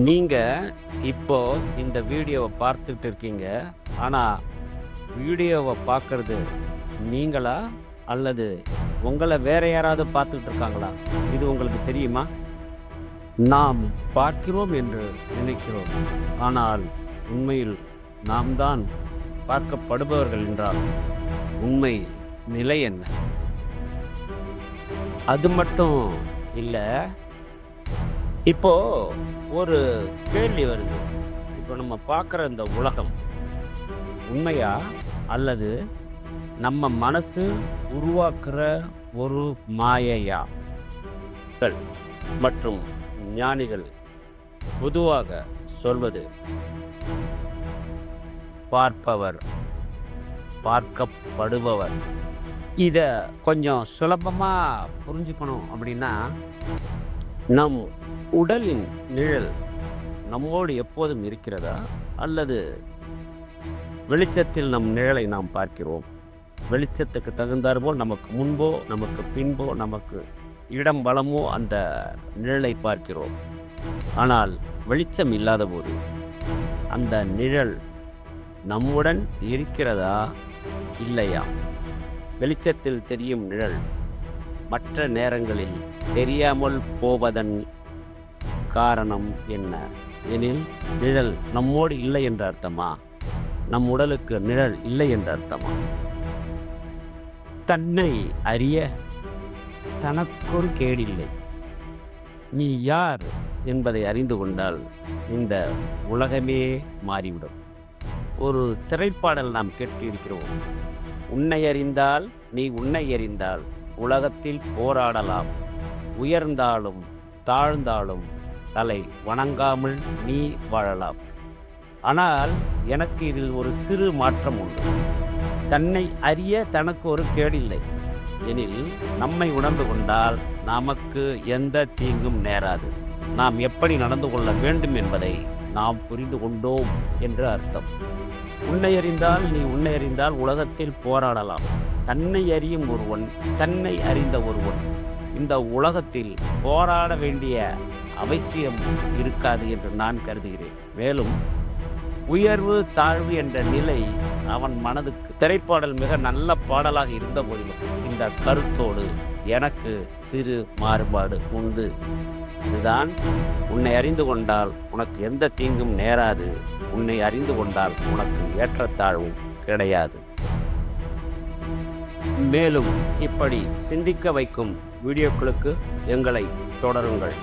நீங்க இப்போ இந்த வீடியோவை பார்த்துட்டு இருக்கீங்க. ஆனா, வீடியோவை பார்க்கறது நீங்களா? அல்லது உங்கள வேற யாராவது பார்த்துட்டு இருக்காங்களா? இது உங்களுக்கு தெரியுமா? நாம் பார்க்கிறோம் என்று நினைக்கிறோம். ஆனால் உண்மையில் நாம் தான் பார்க்கப்படுபவர்கள் என்றால் உண்மை நிலை என்ன? அது மட்டும் இல்ல. இப்போ ஒரு கேள்வி வருது. இப்போ நம்ம பார்க்குற இந்த உலகம் உண்மையா? அல்லது நம்ம மனசு உருவாக்குற ஒரு மாயையா? கள் மற்றும் ஞானிகள் பொதுவாக சொல்வது, பார்ப்பவர், பார்க்கப்படுபவர். இத கொஞ்சம் சுலபமா புரிஞ்சுக்கணும் அப்படின்னா, நம் உடலின் நிழல் நம்மோடு எப்போதும் இருக்கிறதா? அல்லது வெளிச்சத்தில் நம் நிழலை நாம் பார்க்கிறோம். வெளிச்சத்துக்கு தகுந்தாற்போல் நமக்கு முன்போ, நமக்கு பின்போ, நமக்கு இடம் வலமோ அந்த நிழலை பார்க்கிறோம். ஆனால் வெளிச்சம் இல்லாதபோது அந்த நிழல் நம்முடன் இருக்கிறதா? இல்லையா? வெளிச்சத்தில் தெரியும் நிழல் மற்ற நேரங்களில் தெரியாமல் போவதன் காரணம் என்ன? எனில் நிழல் நம்மோடு இல்லை என்ற அர்த்தமா? நம் உடலுக்கு நிழல் இல்லை என்ற அர்த்தமா? தன்னை அறிய தனக்கொரு கேடில்லை. நீ யார் என்பதை அறிந்து கொண்டால் இந்த உலகமே மாறிவிடும். ஒரு திரைப்பாடல் நாம் கேட்டிருக்கிறோம். உன்னை அறிந்தால், நீ உன்னை அறிந்தால் உலகத்தில் போராடலாம். உயர்ந்தாலும் தாழ்ந்தாலும் தலை வணங்காமல் நீ வாழலாம். ஆனால் எனக்கு இதில் ஒரு சிறு மாற்றம் உண்டு. தன்னை அறிய தனக்கு ஒரு கேடில்லை எனில் நம்மை உணர்ந்து கொண்டால் நமக்கு எந்த தீங்கும் நேராது. நாம் எப்படி நடந்து கொள்ள வேண்டும் என்பதை நாம் புரிந்து கொண்டோம் என்று அர்த்தம். உன்னை அறிந்தால், நீ உன்னை அறிந்தால் உலகத்தில் போராடலாம். தன்னை அறியும் ஒருவன், தன்னை அறிந்த ஒருவன் இந்த உலகத்தில் போராட வேண்டிய அவசியம் இருக்காது என்று நான் கருதுகிறேன். மேலும் உயர்வு தாழ்வு என்ற நிலை அவன் மனதுக்கு திரைப்பாடல் மிக நல்ல பாடலாக இருந்த போதிலும் இந்த கருத்தோடு எனக்கு சிறு மாறுபாடு உண்டு. இதுதான், உன்னை அறிந்து கொண்டால் உனக்கு எந்த தீங்கும் நேராது. உன்னை அறிந்து கொண்டால் உனக்கு ஏற்றத்தாழ்வும் கிடையாது. மேலும் இப்படி சிந்திக்க வைக்கும் வீடியோக்களுக்கு எங்களை தொடருங்கள்.